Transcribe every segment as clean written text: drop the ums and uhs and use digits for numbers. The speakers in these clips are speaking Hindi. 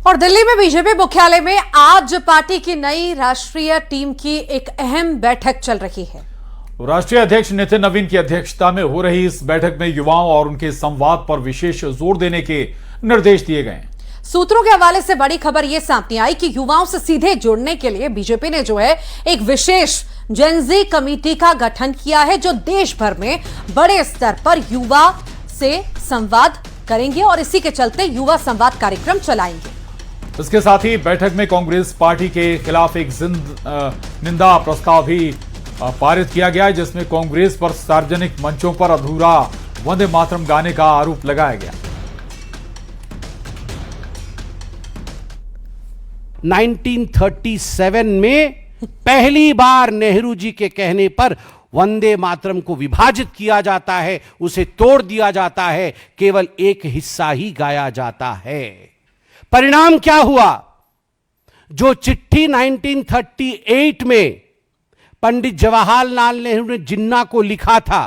और दिल्ली में बीजेपी मुख्यालय में आज पार्टी की नई राष्ट्रीय टीम की एक अहम बैठक चल रही है। राष्ट्रीय अध्यक्ष नितिन नवीन की अध्यक्षता में हो रही इस बैठक में युवाओं और उनके संवाद पर विशेष जोर देने के निर्देश दिए गए हैं। सूत्रों के हवाले से बड़ी खबर यह सामने आई कि युवाओं से सीधे जुड़ने के लिए बीजेपी ने जो है एक विशेष जेनजी कमेटी का गठन किया है, जो देश भर में बड़े स्तर पर युवा से संवाद करेंगे और इसी के चलते युवा संवाद कार्यक्रम चलाएंगे। इसके साथ ही बैठक में कांग्रेस पार्टी के खिलाफ एक निंदा प्रस्ताव भी पारित किया गया, जिसमें कांग्रेस पर सार्वजनिक मंचों पर अधूरा वंदे मातरम गाने का आरोप लगाया गया। 1937 में पहली बार नेहरू जी के कहने पर वंदे मातरम को विभाजित किया जाता है, उसे तोड़ दिया जाता है, केवल एक हिस्सा ही गाया जाता है। परिणाम क्या हुआ? जो चिट्ठी 1938 में पंडित जवाहरलाल नेहरू ने जिन्ना को लिखा था,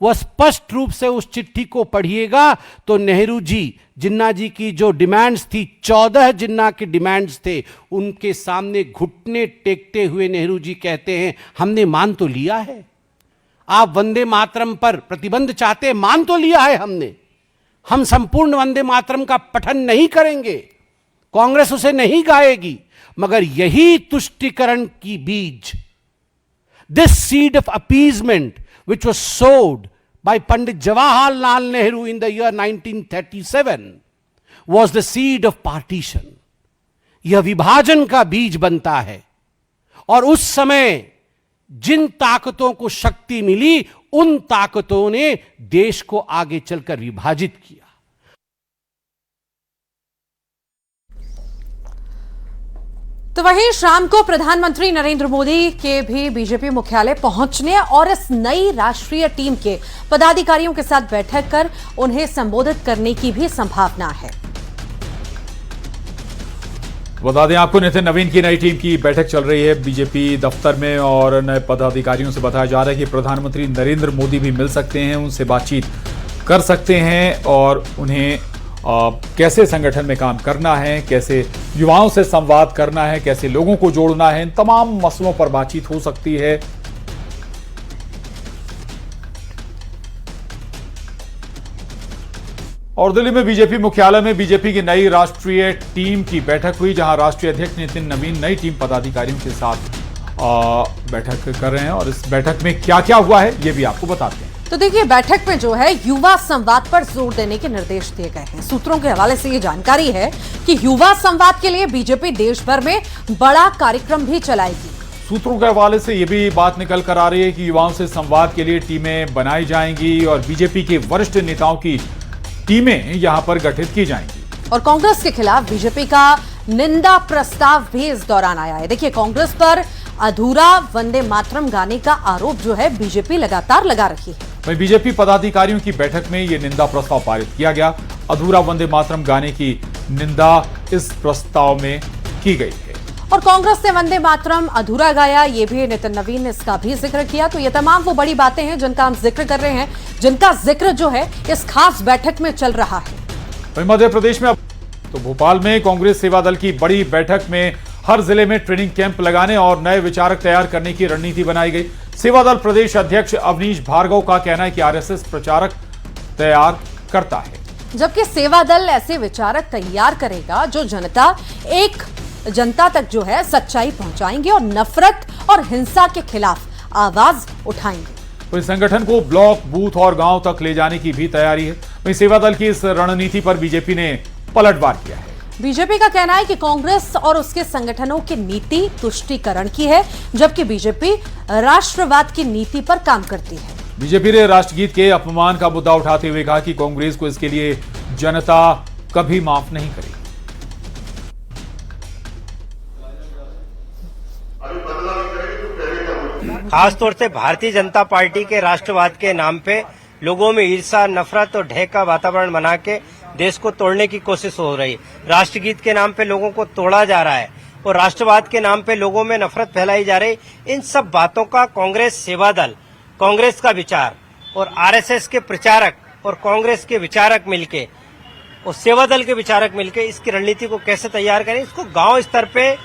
वह स्पष्ट रूप से उस चिट्ठी को पढ़िएगा तो नेहरू जी जिन्ना जी की जो डिमांड्स थी, 14 जिन्ना की डिमांड्स थे, उनके सामने घुटने टेकते हुए नेहरू जी कहते हैं हमने मान तो लिया है, आप वंदे मातरम पर प्रतिबंध चाहते हैं, मान तो लिया है हमने, हम संपूर्ण वंदे मातरम का पठन नहीं करेंगे, कांग्रेस उसे नहीं गाएगी, मगर यही तुष्टीकरण की बीज, this seed of appeasement which was sowed by Pandit Jawaharlal Nehru in the year 1937 was the seed of partition. यह विभाजन का बीज बनता है और उस समय जिन ताकतों को शक्ति मिली, उन ताकतों ने देश को आगे चलकर विभाजित किया। तो वहीं शाम को प्रधानमंत्री नरेंद्र मोदी के भी बीजेपी मुख्यालय पहुंचने और इस नई राष्ट्रीय टीम के पदाधिकारियों के साथ बैठक कर उन्हें संबोधित करने की भी संभावना है। बता दें आपको, नितिन नवीन की नई टीम की बैठक चल रही है बीजेपी दफ्तर में और नए पदाधिकारियों से बताया जा रहा है कि प्रधानमंत्री नरेंद्र मोदी भी मिल सकते हैं, उनसे बातचीत कर सकते हैं और उन्हें कैसे संगठन में काम करना है, कैसे युवाओं से संवाद करना है, कैसे लोगों को जोड़ना है, इन तमाम मसलों पर बातचीत हो सकती है। और दिल्ली में बीजेपी मुख्यालय में बीजेपी की नई राष्ट्रीय टीम की बैठक हुई, जहां राष्ट्रीय अध्यक्ष नितिन नवीन नई टीम पदाधिकारियों के साथ बैठक कर रहे हैं और इस बैठक में क्या क्या हुआ है ये भी आपको बताते हैं। तो देखिए, बैठक में जो है युवा संवाद पर जोर देने के निर्देश दिए गए हैं। सूत्रों के हवाले से ये जानकारी है कि युवा संवाद के लिए बीजेपी देश भर में बड़ा कार्यक्रम भी चलाएगी। सूत्रों के हवाले से ये भी बात निकल कर आ रही है कि युवाओं से संवाद के लिए टीमें बनाई जाएंगी और बीजेपी के वरिष्ठ नेताओं की टीमें यहां पर गठित की जाएंगी। और कांग्रेस के खिलाफ बीजेपी का निंदा प्रस्ताव भी इस दौरान आया है। देखिए, कांग्रेस पर अधूरा वंदे मातरम गाने का आरोप जो है बीजेपी लगातार लगा रही है। वहीं बीजेपी पदाधिकारियों की बैठक में यह निंदा प्रस्ताव पारित किया गया। अधूरा वंदे मातरम गाने की निंदा इस प्रस्ताव में की गई है। और कांग्रेस ने वंदे मातरम अधूरा गाया, ये भी नितिन नवीन ने इसका भी जिक्र किया। तो ये तमाम वो बड़ी बातें हैं जिनका हम जिक्र कर रहे हैं, जिनका जिक्र जो है इस खास बैठक में चल रहा है। वहीं मध्य प्रदेश में तो भोपाल में कांग्रेस सेवा दल की बड़ी बैठक में हर जिले में ट्रेनिंग कैंप लगाने और नए विचारक तैयार करने की रणनीति बनाई गई। सेवा दल प्रदेश अध्यक्ष अवनीश भार्गव का कहना है कि आरएसएस प्रचारक तैयार करता है, जबकि सेवा दल ऐसे विचारक तैयार करेगा जो जनता तक जो है सच्चाई पहुंचाएंगे और नफरत और हिंसा के खिलाफ आवाज उठाएंगे। तो इस संगठन को ब्लॉक, बूथ और गांव तक ले जाने की भी तैयारी है। वहीं सेवा दल की इस रणनीति पर बीजेपी ने पलटवार किया है। बीजेपी का कहना है कि कांग्रेस और उसके संगठनों की नीति तुष्टीकरण की है, जबकि बीजेपी राष्ट्रवाद की नीति पर काम करती है। बीजेपी ने राष्ट्रगीत के अपमान का मुद्दा उठाते हुए कहा कि कांग्रेस को इसके लिए जनता कभी माफ नहीं करेगी। खासतौर से भारतीय जनता पार्टी के राष्ट्रवाद के नाम पे लोगों में ईर्ष्या, नफरत और भय का वातावरण बना के देश को तोड़ने की कोशिश हो रही है। राष्ट्रगीत के नाम पे लोगों को तोड़ा जा रहा है और राष्ट्रवाद के नाम पे लोगों में नफरत फैलाई जा रही। इन सब बातों का कांग्रेस सेवा दल, कांग्रेस का विचार और आरएसएस के प्रचारक और कांग्रेस के विचारक मिलके और सेवा दल के विचारक मिलकर इसकी रणनीति को कैसे तैयार करें, इसको गांव स्तर पे,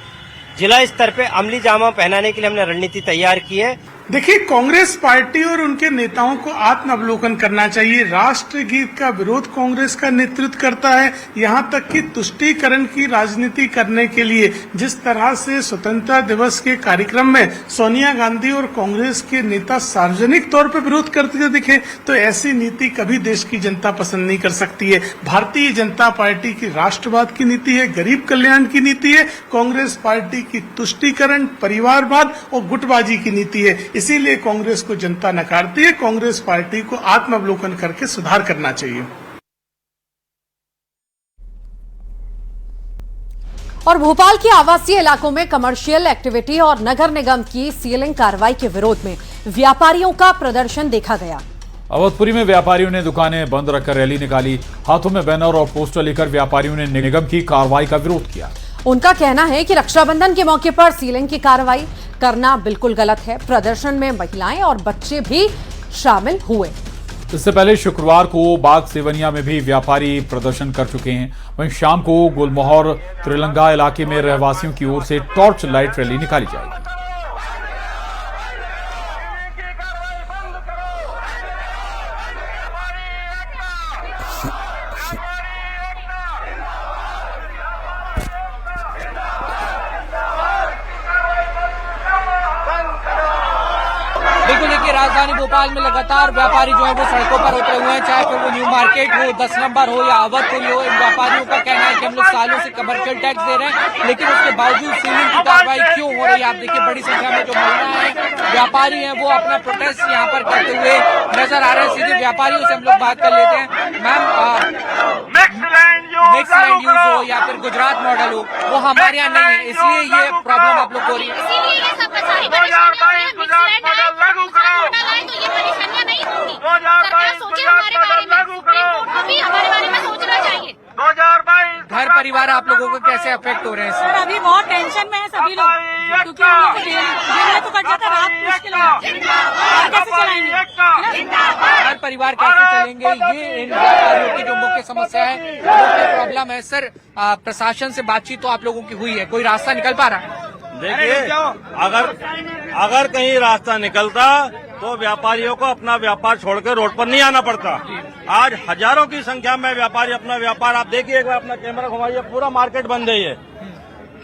जिला स्तर पे अमली जामा पहनाने के लिए हमने रणनीति तैयार की है। देखिए, कांग्रेस पार्टी और उनके नेताओं को आत्मावलोकन करना चाहिए। राष्ट्रगीत का विरोध कांग्रेस का नेतृत्व करता है। यहां तक कि तुष्टीकरण की राजनीति करने के लिए जिस तरह से स्वतंत्रता दिवस के कार्यक्रम में सोनिया गांधी और कांग्रेस के नेता सार्वजनिक तौर पर विरोध करते हुए दिखे, तो ऐसी नीति कभी देश की जनता पसंद नहीं कर सकती है। भारतीय जनता पार्टी की राष्ट्रवाद की नीति है, गरीब कल्याण की नीति है। कांग्रेस पार्टी की तुष्टीकरण, परिवारवाद और गुटबाजी की नीति है। इसीलिए कांग्रेस को जनता नकारती है। कांग्रेस पार्टी को आत्मावलोकन करके सुधार करना चाहिए। और भोपाल के आवासीय इलाकों में कमर्शियल एक्टिविटी और नगर निगम की सीलिंग कार्रवाई के विरोध में व्यापारियों का प्रदर्शन देखा गया। अवधपुरी में व्यापारियों ने दुकानें बंद रखकर रैली निकाली। हाथों में बैनर और पोस्टर लेकर व्यापारियों ने निगम की कार्रवाई का विरोध किया। उनका कहना है कि रक्षाबंधन के मौके पर सीलिंग की कार्रवाई करना बिल्कुल गलत है। प्रदर्शन में महिलाएं और बच्चे भी शामिल हुए। इससे पहले शुक्रवार को बाग सेवनिया में भी व्यापारी प्रदर्शन कर चुके हैं। वहीं शाम को गुलमोहर त्रिलंगा इलाके में रहवासियों की ओर से टॉर्च लाइट रैली निकाली जाएगी। बिल्कुल, देखिए राजधानी भोपाल में लगातार व्यापारी जो है वो सड़कों पर उतरे हुए हैं, चाहे फिर वो न्यू मार्केट हो, 10 नंबर हो या अवधपुरी हो। इन व्यापारियों का कहना है कि हम लोग सालों से कमर्शियल टैक्स दे रहे हैं, लेकिन उसके बावजूद सीलिंग की कार्रवाई क्यों हो रही है। आप देखिए बड़ी संख्या में जो महिलाएं हैं, व्यापारी हैं, वो अपना प्रोटेस्ट यहाँ पर करते हुए नजर आ रहे हैं। सीधे व्यापारियों से हम लोग बात कर लेते हैं। मैम, मिक्स लैंड यूज हो या फिर गुजरात मॉडल हो, वो हमारे यहाँ नहीं है, इसलिए ये प्रॉब्लम आप लोग हो रही है। घर परिवार आप लोगों को कैसे अफेक्ट हो रहे हैं सर? अभी बहुत टेंशन में है सभी लोग, क्योंकि हम लोग दिन में तो कट जाता, रात मुश्किल है। कैसे चलाएंगे? घर परिवार कैसे चलेंगे, ये इन व्यापारियों की जो मुख्य समस्या है, मुख्य प्रॉब्लम है। सर, प्रशासन से बातचीत तो आप लोगों की हुई है, कोई रास्ता निकल पा रहा है? देखिए, अगर कहीं रास्ता निकलता तो व्यापारियों को अपना व्यापार छोड़कर रोड पर नहीं आना पड़ता। आज हजारों की संख्या में व्यापारी अपना व्यापार, आप देखिए, एक बार अपना कैमरा घुमाइए, पूरा मार्केट बंद है।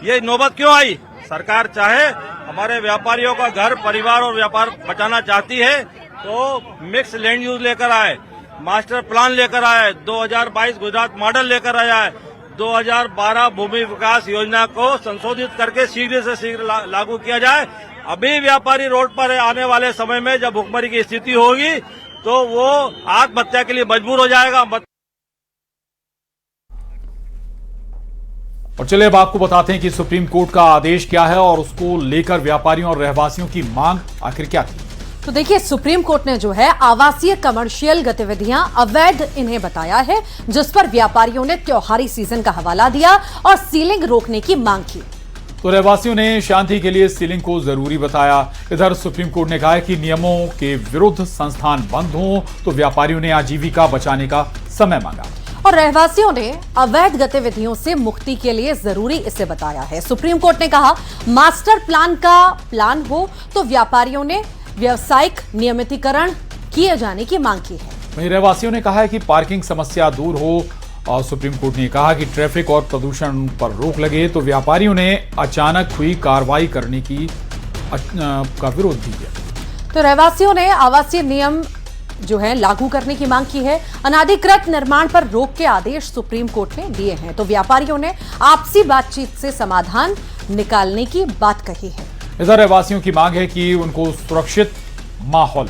ये नौबत क्यों आई? सरकार चाहे हमारे व्यापारियों का घर परिवार और व्यापार बचाना चाहती है तो मिक्स लैंड यूज लेकर आए, मास्टर प्लान लेकर आए, 2022 गुजरात मॉडल लेकर आया है, 2012 भूमि विकास योजना को संशोधित करके शीघ्र से शीघ्र लागू किया जाए। अभी व्यापारी रोड पर आने वाले समय में जब भुखमरी की स्थिति होगी तो वो आत्महत्या के लिए मजबूर हो जाएगा। और चलिए अब आपको बताते हैं कि सुप्रीम कोर्ट का आदेश क्या है और उसको लेकर व्यापारियों और रहवासियों की मांग आखिर क्या थी। तो देखिए, सुप्रीम कोर्ट ने जो है आवासीय कमर्शियल गतिविधियां अवैध इन्हें बताया है, जिस पर व्यापारियों ने त्योहारी सीजन का हवाला दिया और सीलिंग रोकने की मांग की। तो रहवासियों ने शांति के लिए सीलिंग को जरूरी बताया। इधर सुप्रीम कोर्ट ने कहा है कि नियमों के विरुद्ध संस्थान बंद हों तो व्यापारियों ने आजीविका बचाने का समय मांगा और रहवासियों ने अवैध गतिविधियों से मुक्ति के लिए जरूरी इसे बताया है। सुप्रीम कोर्ट ने कहा मास्टर प्लान का प्लान हो तो व्यापारियों ने व्यावसायिक नियमितीकरण किए जाने की मांग की है। वहीं रहवासियों ने कहा है कि पार्किंग समस्या दूर हो और सुप्रीम कोर्ट ने कहा कि ट्रैफिक और प्रदूषण पर रोक लगे तो व्यापारियों ने अचानक हुई कार्रवाई करने की का विरोध भी किया। तो रहवासियों ने आवासीय नियम जो है लागू करने की मांग की है। अनाधिकृत निर्माण पर रोक के आदेश सुप्रीम कोर्ट ने दिए हैं। तो व्यापारियों ने आपसी बातचीत से समाधान निकालने की बात कही है। इधर रहवासियों की मांग है कि उनको सुरक्षित माहौल